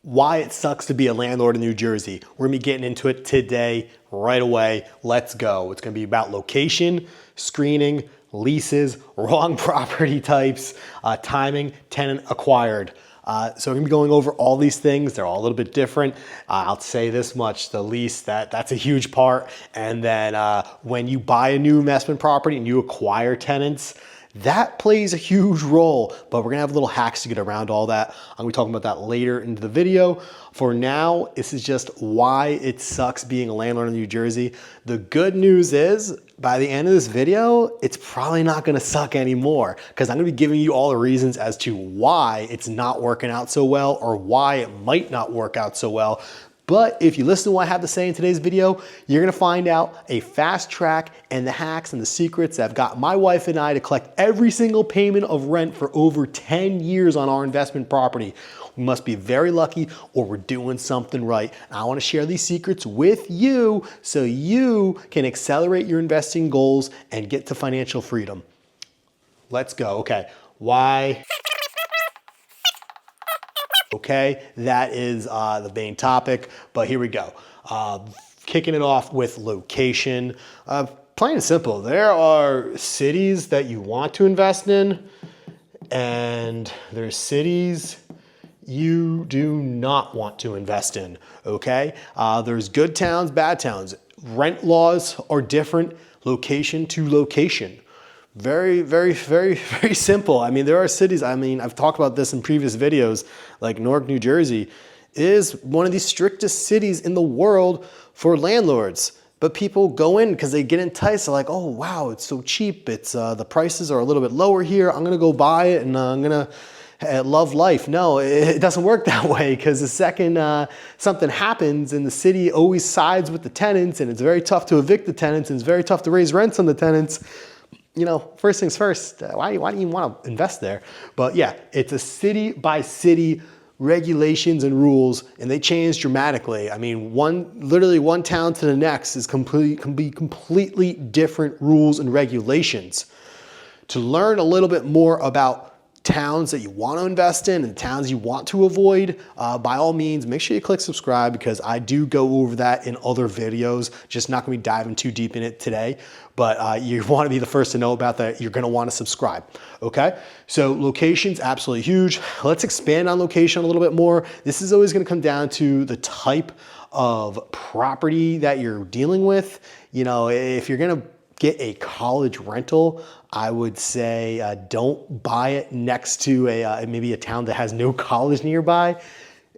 why it sucks to be a landlord in New Jersey. We're gonna be getting into it today, right away. Let's go. It's gonna be about location, screening, leases, wrong property types, timing, tenant acquired. So we're gonna be going over all these things. They're all a little bit different. I'll say this much, the lease, that's a huge part. And then when you buy a new investment property and you acquire tenants, that plays a huge role, but we're gonna have little hacks to get around all that. I'm gonna be talking about that later into the video. For now, this is just why it sucks being a landlord in New Jersey. The good news is, by the end of this video, it's probably not gonna suck anymore, because I'm gonna be giving you all the reasons as to why it's not working out so well or why it might not work out so well. But if you listen to what I have to say in today's video, you're gonna find out a fast track and the hacks and the secrets that have got my wife and I to collect every single payment of rent for over 10 years on our investment property. We must be very lucky or we're doing something right. And I wanna share these secrets with you so you can accelerate your investing goals and get to financial freedom. Let's go, okay. Why? Okay, that is the main topic, but here we go. Kicking it off with location. Plain and simple, there are cities that you want to invest in, and there's cities you do not want to invest in, okay? There's good towns, bad towns. Rent laws are different location to location. Very, very, very, very simple. I mean, there are cities, I've talked about this in previous videos, like Newark, New Jersey is one of the strictest cities in the world for landlords. But people go in because they get enticed. They're like, oh, wow, it's so cheap. It's the prices are a little bit lower here. I'm gonna go buy it and I'm gonna love life. No, it doesn't work that way, because the second something happens and the city always sides with the tenants, and it's very tough to evict the tenants and it's very tough to raise rents on the tenants. You know, first things first, why do you want to invest there? But yeah, it's a city by city regulations and rules, and they change dramatically. I mean, literally one town to the next can be completely different rules and regulations. To learn a little bit more about towns that you want to invest in and towns you want to avoid, by all means, make sure you click subscribe, because I do go over that in other videos. Just not gonna be diving too deep in it today, but you wanna be the first to know about that. You're gonna wanna subscribe, okay? So location's absolutely huge. Let's expand on location a little bit more. This is always gonna come down to the type of property that you're dealing with. You know, if you're gonna get a college rental, I would say don't buy it next to maybe a town that has no college nearby.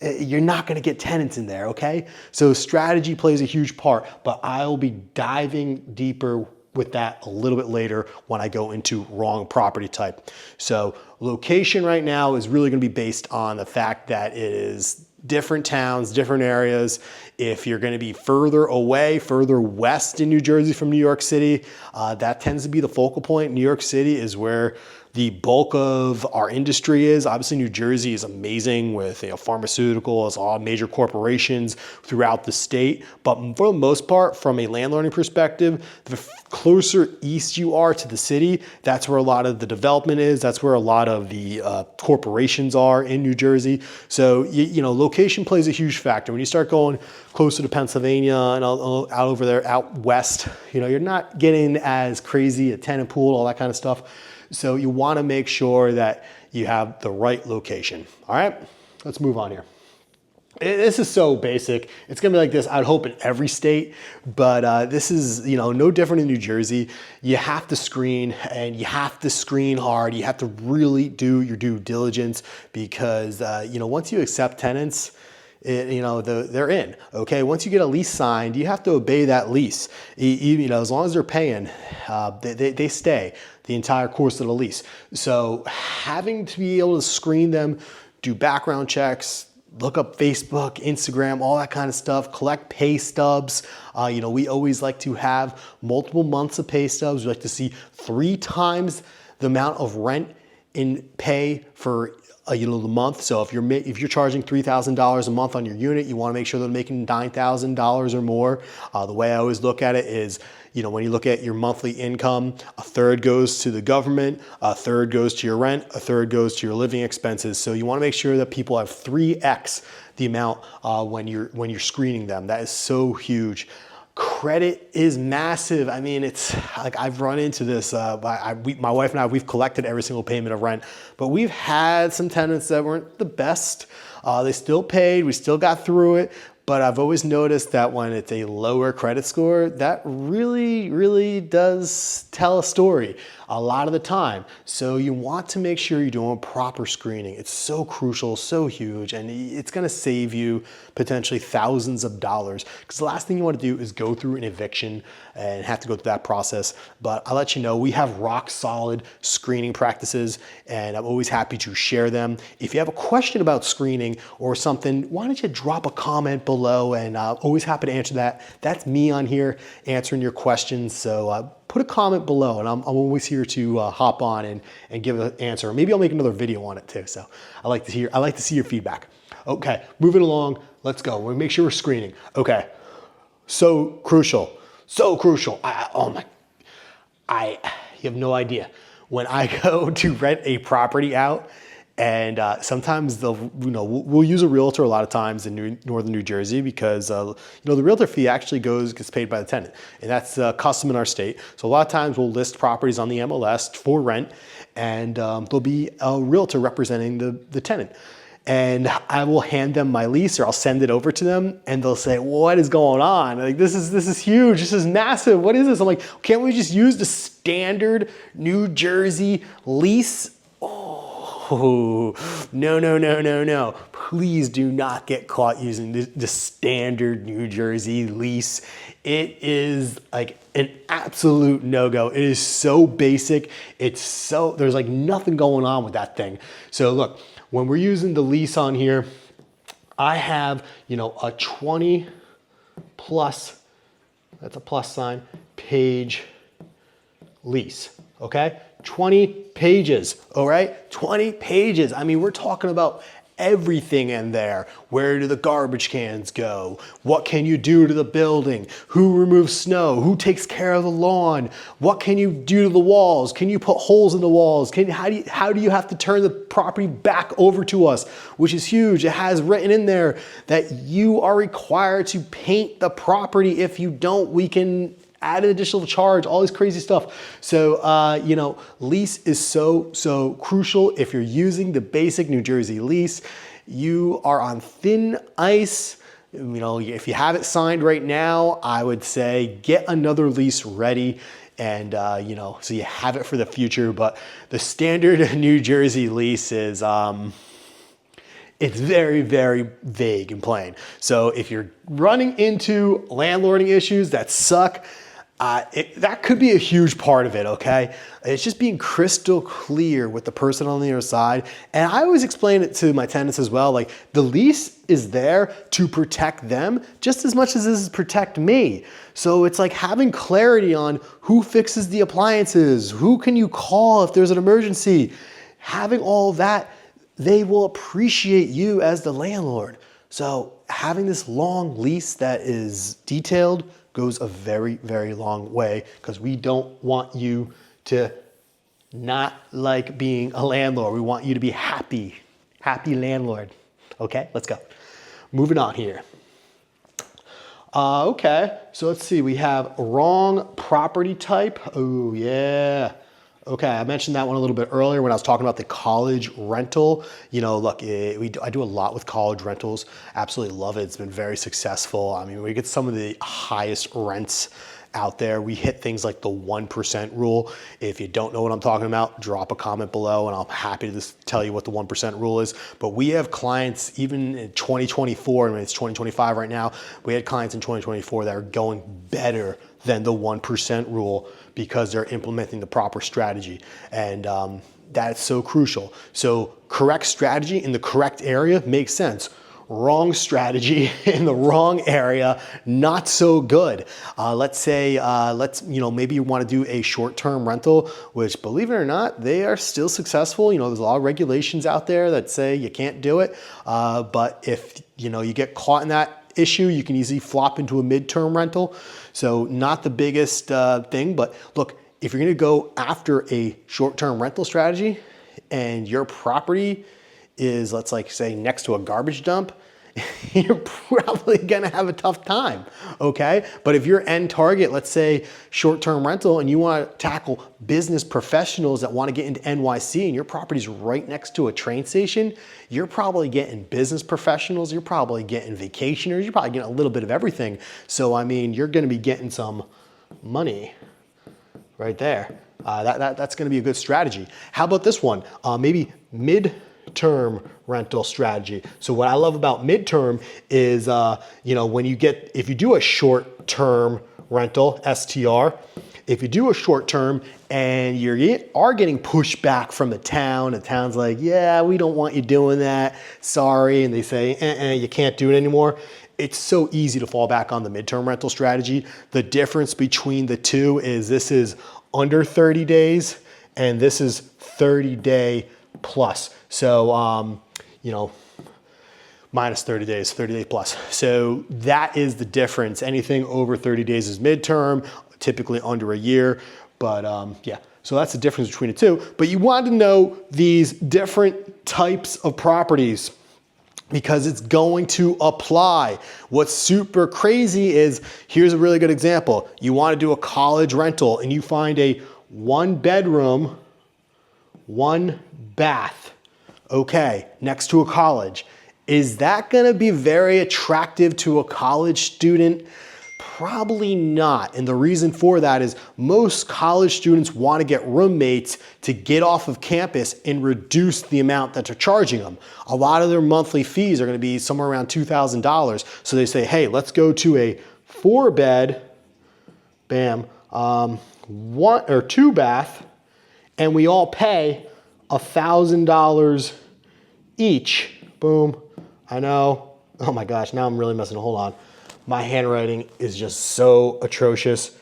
You're not gonna get tenants in there, okay? So strategy plays a huge part, but I'll be diving deeper with that a little bit later when I go into wrong property type. So location right now is really gonna be based on the fact that it is different towns, different areas. If you're gonna be further away, further west in New Jersey from New York City, that tends to be the focal point. New York City is where the bulk of our industry is. Obviously, New Jersey is amazing with pharmaceuticals, all major corporations throughout the state. But for the most part, from a landlording perspective, the closer east you are to the city, that's where a lot of the development is. That's where a lot of the corporations are in New Jersey. So, you know, location plays a huge factor. When you start going closer to Pennsylvania and out over there, out west, you know, you're not getting as crazy a tenant pool, all that kind of stuff. So you want to make sure that you have the right location. All right, let's move on here. This is so basic. It's gonna be like this, I'd hope, in every state, but this is, you know, no different in New Jersey. You have to screen, and you have to screen hard. You have to really do your due diligence, because you know, once you accept tenants, you know, they're in, okay? Once you get a lease signed, you have to obey that lease. You know, as long as they're paying, they stay the entire course of the lease. So having to be able to screen them, do background checks, look up Facebook, Instagram, all that kind of stuff, collect pay stubs. You know, we always like to have multiple months of pay stubs. We like to see 3 times the amount of rent in pay for the month. So if you're charging $3,000 a month on your unit, you want to make sure they're making $9,000 or more. The way I always look at it is, when you look at your monthly income, a third goes to the government, a third goes to your rent, a third goes to your living expenses. So you want to make sure that people have 3x the amount when you're screening them. That is so huge. Credit is massive. I mean, it's like I've run into this. My wife and I, we've collected every single payment of rent, but we've had some tenants that weren't the best. They still paid. We still got through it. But I've always noticed that when it's a lower credit score, that really, really does tell a story a lot of the time. So you want to make sure you're doing proper screening. It's so crucial, so huge, and it's gonna save you potentially thousands of dollars. Because the last thing you wanna do is go through an eviction and have to go through that process. But I'll let you know, we have rock solid screening practices, and I'm always happy to share them. If you have a question about screening or something, why don't you drop a comment below, and I'm always happy to answer that. That's me on here answering your questions. So put a comment below, and I'm always here to hop on and give an answer. Maybe I'll make another video on it too. So I like to see your feedback. Okay, moving along, let's go. We'll make sure we're screening. Okay, so crucial. You have no idea. When I go to rent a property out, and sometimes we'll use a realtor a lot of times in northern New Jersey because the realtor fee actually gets paid by the tenant, and that's custom in our state. So a lot of times we'll list properties on the MLS for rent, and there'll be a realtor representing the tenant. And I will hand them my lease, or I'll send it over to them, and they'll say, "What is going on? Like, this is huge. This is massive. What is this?" I'm like, "Can't we just use the standard New Jersey lease?" Oh, no. Please do not get caught using the standard New Jersey lease. It is like an absolute no-go. It is so basic. There's like nothing going on with that thing. So look, when we're using the lease on here, I have, a 20 plus, that's a plus sign, page lease, okay? 20 pages, all right? 20 pages. I mean, we're talking about everything in there. Where do the garbage cans go? What can you do to the building? Who removes snow? Who takes care of the lawn? What can you do to the walls? Can you put holes in the walls? How do you have to turn the property back over to us? Which is huge. It has written in there that you are required to paint the property. If you don't, we can add an additional charge, all this crazy stuff. So, lease is so crucial. If you're using the basic New Jersey lease, you are on thin ice. If you have it signed right now, I would say get another lease ready, and so you have it for the future. But the standard New Jersey lease is, it's very, very vague and plain. So if you're running into landlording issues that suck, that could be a huge part of it, okay? It's just being crystal clear with the person on the other side. And I always explain it to my tenants as well, like the lease is there to protect them just as much as this is protect me. So it's like having clarity on who fixes the appliances, who can you call if there's an emergency. Having all of that, they will appreciate you as the landlord. So having this long lease that is detailed goes a very, very long way, because we don't want you to not like being a landlord. We want you to be happy landlord. Okay, let's go. Moving on here. Okay, so let's see. We have wrong property type. Oh yeah. Okay, I mentioned that one a little bit earlier when I was talking about the college rental. Look, I do a lot with college rentals. Absolutely love it. It's been very successful. I mean, we get some of the highest rents out there. We hit things like the 1% rule. If you don't know what I'm talking about, drop a comment below and I'm happy to just tell you what the 1% rule is. But we have clients even in 2024, I mean, it's 2025 right now. We had clients in 2024 that are going better than the 1% rule because they're implementing the proper strategy. And that's so crucial. So correct strategy in the correct area makes sense. wrong strategy in the wrong area, not so good. Let's say, maybe you want to do a short-term rental, which, believe it or not, they are still successful. There's a lot of regulations out there that say you can't do it. But if, you get caught in that issue, you can easily flop into a midterm rental. So not the biggest thing, but look, if you're going to go after a short-term rental strategy and your property is, let's say next to a garbage dump, you're probably gonna have a tough time, okay? But if your end target, let's say short-term rental, and you wanna tackle business professionals that wanna get into NYC and your property's right next to a train station, you're probably getting business professionals, you're probably getting vacationers, you're probably getting a little bit of everything. So, you're gonna be getting some money right there. That's gonna be a good strategy. How about this one? Maybe mid-term rental strategy. So what I love about midterm is, if you do a short-term rental, STR, if you do a short-term and you are getting pushback from the town's like, yeah, we don't want you doing that, sorry, and they say, you can't do it anymore. It's so easy to fall back on the midterm rental strategy. The difference between the two is this is under 30 days and this is 30-day plus. So, minus 30 days, 30 day plus. So that is the difference. Anything over 30 days is midterm, typically under a year. But yeah, so that's the difference between the two. But you want to know these different types of properties because it's going to apply. What's super crazy is, here's a really good example. You want to do a college rental and you find a 1-bedroom, 1-bath, okay, next to a college. Is that gonna be very attractive to a college student? Probably not. And the reason for that is most college students want to get roommates to get off of campus and reduce the amount that they're charging them. A lot of their monthly fees are going to be somewhere around $2,000. So they say, hey, let's go to a 4-bed, bam, 1 or 2-bath, and we all pay $1,000 each. Boom. I know. Oh my gosh, now I'm really messing. Hold on. My handwriting is just so atrocious.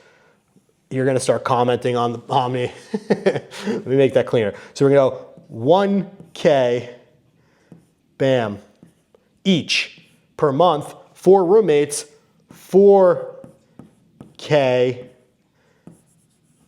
You're gonna start commenting on me. Let me make that cleaner. So we're gonna go 1K, bam, each per month, 4 roommates, 4K,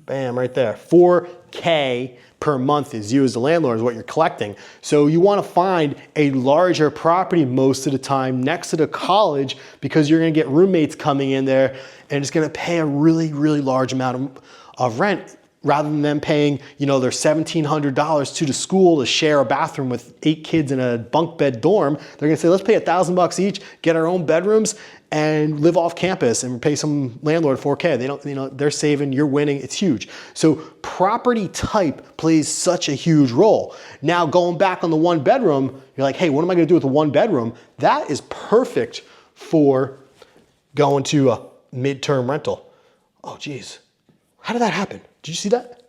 bam, right there, 4K per month is you as the landlord is what you're collecting. So you want to find a larger property most of the time next to the college because you're going to get roommates coming in there and it's going to pay a really, really large amount of rent rather than them paying, their $1,700 to the school to share a bathroom with 8 kids in a bunk bed dorm. They're going to say, let's pay $1,000 each, get our own bedrooms, and live off campus and pay some landlord $4K. They don't, they're saving, you're winning, it's huge. So property type plays such a huge role. Now going back on the 1-bedroom, you're like, hey, what am I gonna do with the 1-bedroom? That is perfect for going to a midterm rental. Oh geez, how did that happen? Did you see that?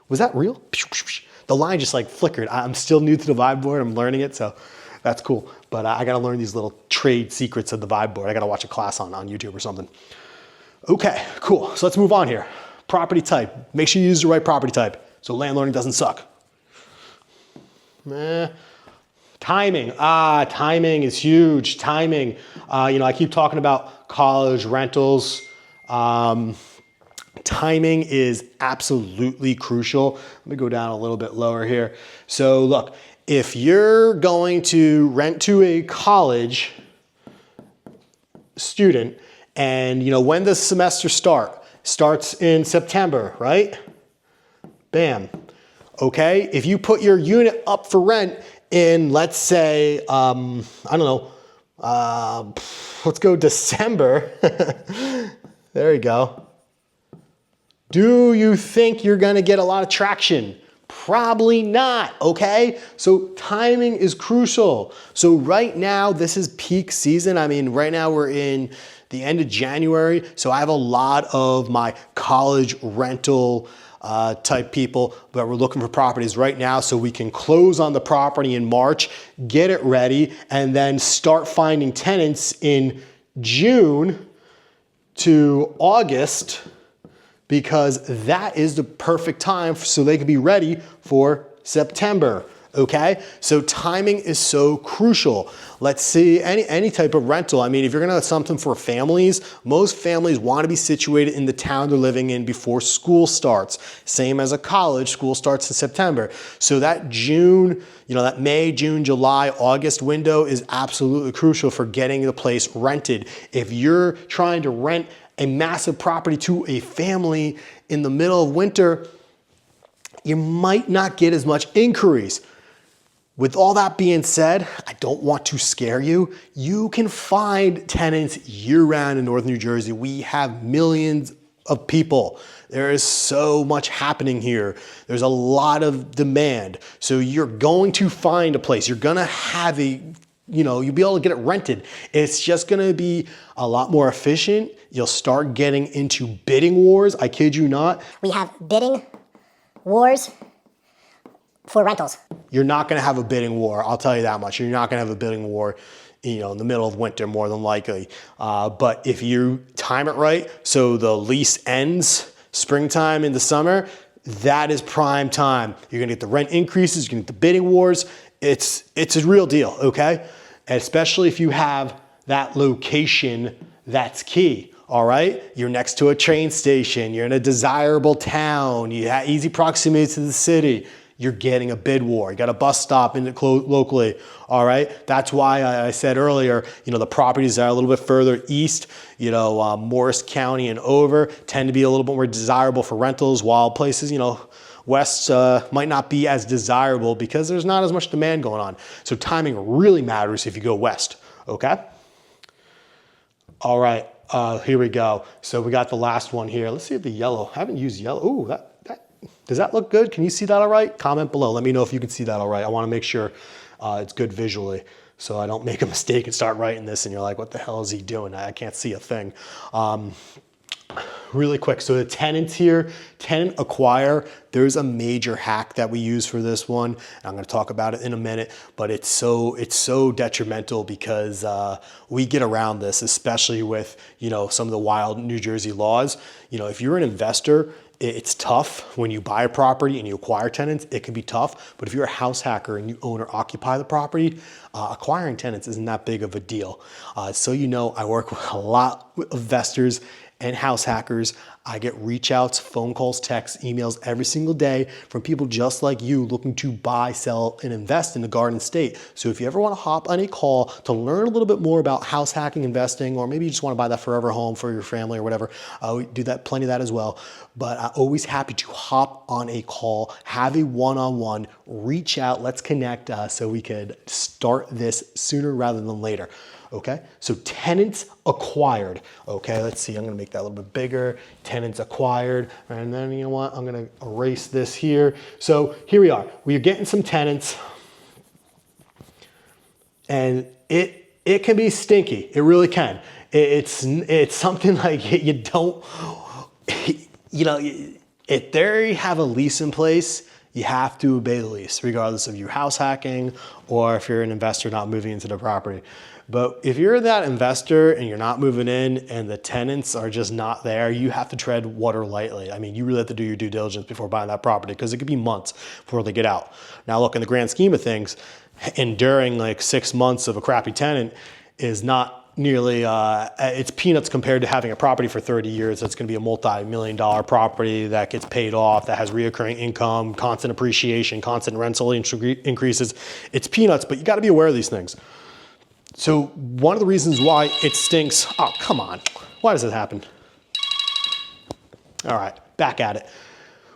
Was that real? The line just flickered. I'm still new to the vibe board. I'm learning it, so that's cool. But I gotta learn these little trade secrets of the vibe board. I gotta watch a class on YouTube or something. Okay, cool. So let's move on here. Property type. Make sure you use the right property type so landlording doesn't suck. Timing. Timing is huge. Timing. I keep talking about college rentals. Timing is absolutely crucial. Let me go down a little bit lower here. So look, if you're going to rent to a college student and when does semester starts in September, right? Bam. Okay. If you put your unit up for rent in, let's say, I don't know, let's go December. There you go. Do you think you're gonna get a lot of traction? Probably not, okay? So timing is crucial. So right now, this is peak season. Right now we're in the end of January, so I have a lot of my college rental type people, but we're looking for properties right now so we can close on the property in March, get it ready, and then start finding tenants in June to August, because that is the perfect time so they can be ready for September. Okay, so timing is so crucial. Let's see any type of rental. I mean, if you're gonna have something for families, most families want to be situated in the town they're living in before school starts. Same as a college, school starts in September. So that June, that May, June, July, August window is absolutely crucial for getting the place rented. If you're trying to rent a massive property to a family in the middle of winter, you might not get as much inquiries. With all that being said, I don't want to scare you. You can find tenants year-round in Northern New Jersey. We have millions of people. There is so much happening here. There's a lot of demand. So you're going to find a place. You're gonna have you'll be able to get it rented. It's just gonna be a lot more efficient. You'll start getting into bidding wars. I kid you not. We have bidding wars for rentals. You're not gonna have a bidding war, I'll tell you that much. You're not gonna have a bidding war in the middle of winter, more than likely. But if you time it right, so the lease ends springtime into summer, that is prime time. You're gonna get the rent increases, you're gonna get the bidding wars. It's a real deal, okay? And especially if you have that location, that's key. All right, you're next to a train station, you're in a desirable town, you have easy proximity to the city, you're getting a bid war. You got a bus stop locally, all right? That's why I said earlier, the properties that are a little bit further east, Morris County and over, tend to be a little bit more desirable for rentals, while places, west might not be as desirable because there's not as much demand going on. So timing really matters if you go west, okay? All right. Here we go. So we got the last one here. Let's see if the yellow, I haven't used yellow. Ooh, does that look good? Can you see that all right? Comment below. Let me know if you can see that all right. I want to make sure it's good visually so I don't make a mistake and start writing this and you're like, what the hell is he doing? I can't see a thing. Really quick, so the tenants here, tenant acquire, there's a major hack that we use for this one. I'm gonna talk about it in a minute, but it's so detrimental because we get around this, especially with some of the wild New Jersey laws. If you're an investor, it's tough when you buy a property and you acquire tenants, it can be tough. But if you're a house hacker and you own or occupy the property, acquiring tenants isn't that big of a deal. So I work with a lot of investors and house hackers. I get reach outs, phone calls, texts, emails every single day from people just like you looking to buy, sell, and invest in the Garden State. So if you ever want to hop on a call to learn a little bit more about house hacking investing, or maybe you just want to buy that forever home for your family or whatever, we do that, plenty of that as well. But I'm always happy to hop on a call, have a one-on-one, reach out, let's connect so we could start this sooner rather than later. Okay, so tenants acquired. Okay, let's see, I'm gonna make that a little bit bigger. Tenants acquired, and then you know what? I'm gonna erase this here. So here we are. We're getting some tenants, and it can be stinky. It really can. It's something like you don't, if they have a lease in place, you have to obey the lease, regardless of you house hacking or if you're an investor not moving into the property. But if you're that investor and you're not moving in and the tenants are just not there, you have to tread water lightly. I mean, you really have to do your due diligence before buying that property because it could be months before they get out. Now, look, in the grand scheme of things, enduring like 6 months of a crappy tenant is not nearly, it's peanuts compared to having a property for 30 years. That's gonna be a multi-million-dollar property that gets paid off, that has reoccurring income, constant appreciation, constant rental increases. It's peanuts, but you gotta be aware of these things. So one of the reasons why it stinks, oh, come on. Why does it happen? All right, back at it.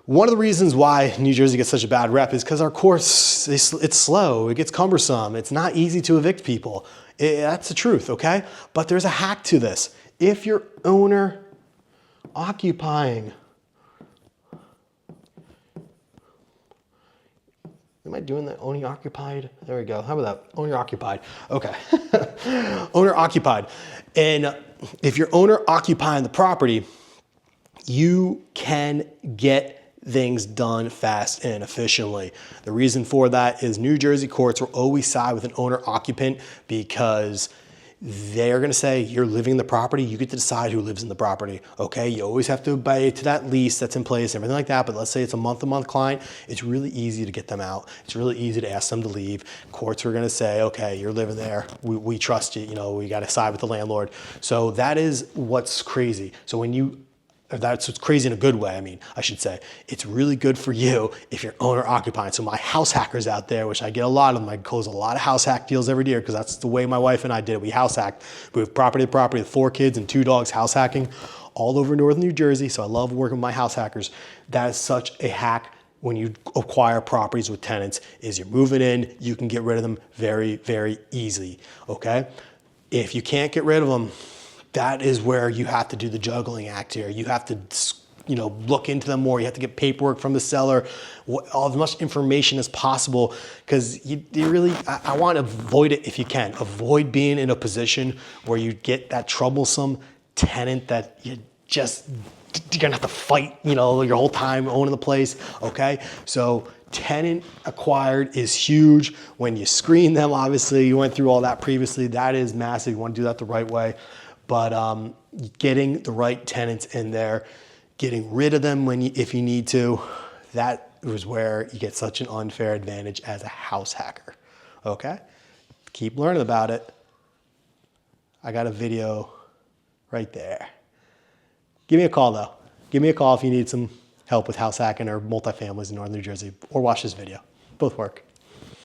One of the reasons why New Jersey gets such a bad rep is because our courts, it's slow, it gets cumbersome, it's not easy to evict people. That's the truth, okay? But there's a hack to this. If you're owner occupying, am I doing that? Owner occupied? There we go. How about that? Owner occupied. Okay. Owner occupied. And if you're owner occupying the property, you can get things done fast and efficiently. The reason for that is New Jersey courts will always side with an owner occupant because they're going to say you're living in the property, you get to decide who lives in the property. Okay, you always have to obey to that lease that's in place, everything like that. But let's say it's a month-to-month client, it's really easy to get them out. It's really easy to ask them to leave. Courts are going to say, okay, you're living there, we trust you, we got to side with the landlord. So that is what's crazy. So that's what's crazy in a good way. I mean, I should say it's really good for you if you're owner occupying. So my house hackers out there, which I get a lot of them, I close a lot of house hack deals every year because that's the way my wife and I did it. We house hacked. We have property to property with 4 kids and 2 dogs house hacking all over northern New Jersey. So I love working with my house hackers. That is such a hack when you acquire properties with tenants is you're moving in, you can get rid of them very, very easily, okay? If you can't get rid of them, that is where you have to do the juggling act here. You have to, look into them more. You have to get paperwork from the seller, as much information as possible, because you really, I want to avoid it if you can. Avoid being in a position where you get that troublesome tenant that you're gonna have to fight, your whole time owning the place, okay? So tenant acquired is huge. When you screen them, obviously, you went through all that previously. That is massive. You want to do that the right way. But getting the right tenants in there, getting rid of them if you need to, that is where you get such an unfair advantage as a house hacker, okay? Keep learning about it. I got a video right there. Give me a call though. Give me a call if you need some help with house hacking or multifamilies in northern New Jersey, or watch this video. Both work.